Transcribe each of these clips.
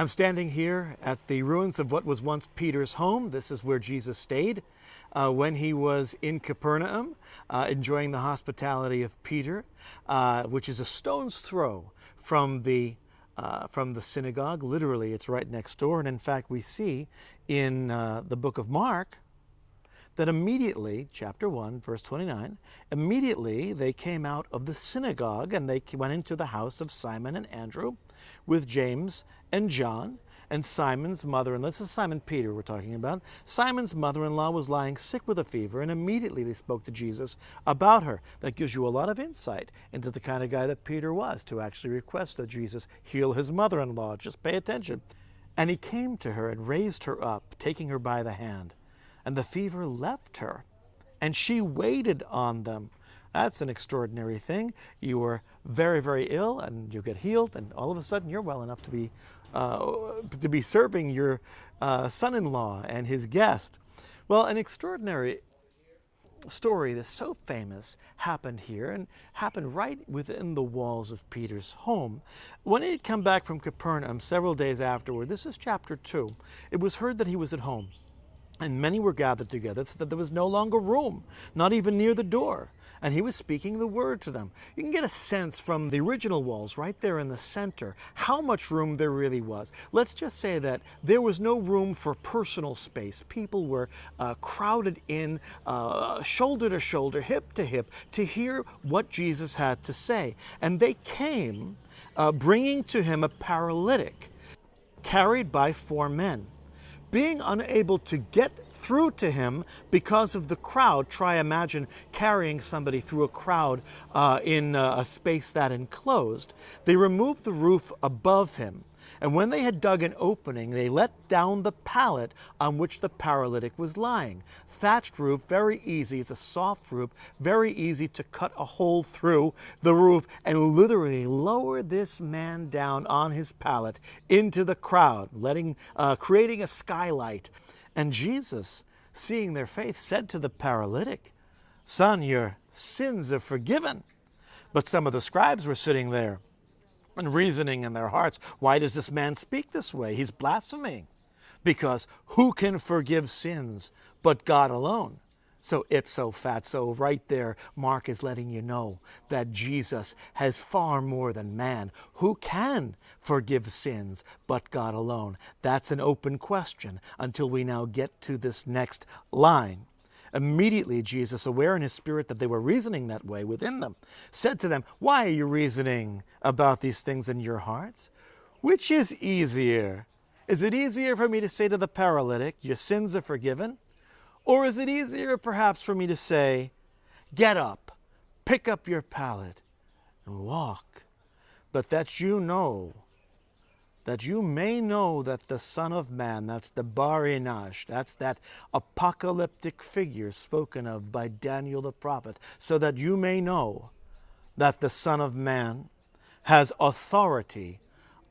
I'm standing here at the ruins of what was once Peter's home. This is where Jesus stayed when he was in Capernaum, enjoying the hospitality of Peter, which is a stone's throw from the synagogue. Literally, it's right next door. And in fact, we see in the book of Mark that immediately, chapter 1, verse 29, immediately they came out of the synagogue and they went into the house of Simon and Andrew with James and John and Simon's mother-in-law. This is Simon Peter we're talking about. Simon's mother-in-law was lying sick with a fever, and immediately they spoke to Jesus about her. That gives you a lot of insight into the kind of guy that Peter was, to actually request that Jesus heal his mother-in-law. Just pay attention. And he came to her and raised her up, taking her by the hand. And the fever left her, and she waited on them. That's an extraordinary thing. You were very, very ill, and you get healed, and all of a sudden you're well enough to be serving your son-in-law and his guest. Well, an extraordinary story that's so famous happened here, and happened right within the walls of Peter's home. When he had come back from Capernaum several days afterward, this is chapter 2, it was heard that he was at home. And many were gathered together so that there was no longer room, not even near the door. And he was speaking the word to them. You can get a sense from the original walls right there in the center how much room there really was. Let's just say that there was no room for personal space. People were crowded in shoulder to shoulder, hip to hip, to hear what Jesus had to say. And they came bringing to him a paralytic carried by 4 men. Being unable to get through to him because of the crowd, imagine carrying somebody through a crowd in a space that enclosed, they removed the roof above him. And when they had dug an opening, they let down the pallet on which the paralytic was lying. Thatched roof, very easy. It's a soft roof, very easy to cut a hole through the roof and literally lower this man down on his pallet into the crowd, creating a skylight. And Jesus, seeing their faith, said to the paralytic, "Son, your sins are forgiven." But some of the scribes were sitting there and reasoning in their hearts, why does this man speak this way? He's blaspheming. Because who can forgive sins but God alone? So ipso facto, right there, Mark is letting you know that Jesus has far more than man. Who can forgive sins but God alone? That's an open question until we now get to this next line. Immediately, Jesus, aware in his spirit that they were reasoning that way within them, said to them, "Why are you reasoning about these things in your hearts? Which is easier? Is it easier for me to say to the paralytic, 'Your sins are forgiven'? Or is it easier perhaps for me to say, 'Get up, pick up your pallet, and walk'? But that you may know that the Son of Man," that's the Bar Enash, that's that apocalyptic figure spoken of by Daniel the prophet, "so that you may know that the Son of Man has authority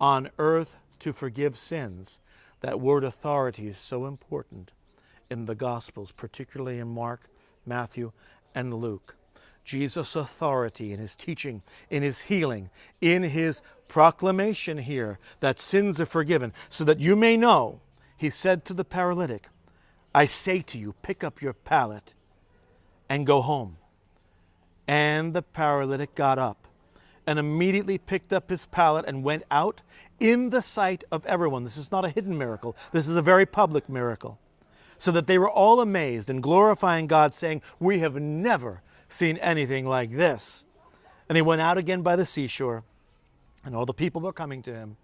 on earth to forgive sins." That word authority is so important in the Gospels, particularly in Mark, Matthew, and Luke. Jesus' authority in his teaching, in his healing, in his proclamation here that sins are forgiven, so that you may know, he said to the paralytic, "I say to you, pick up your pallet and go home." And the paralytic got up and immediately picked up his pallet and went out in the sight of everyone. This is not a hidden miracle. This is a very public miracle. So that they were all amazed and glorifying God, saying, "We have never seen anything like this." And he went out again by the seashore, and all the people were coming to him,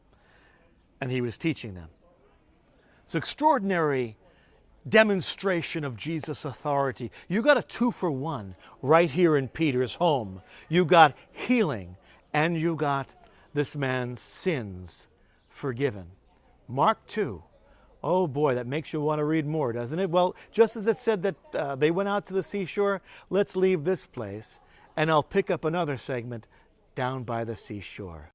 and he was teaching them. It's an extraordinary demonstration of Jesus' authority. You got a 2-for-1 right here in Peter's home. You got healing, and you got this man's sins forgiven. Mark 2. Oh boy, that makes you want to read more, doesn't it? Well, just as it said that they went out to the seashore, let's leave this place, and I'll pick up another segment down by the seashore.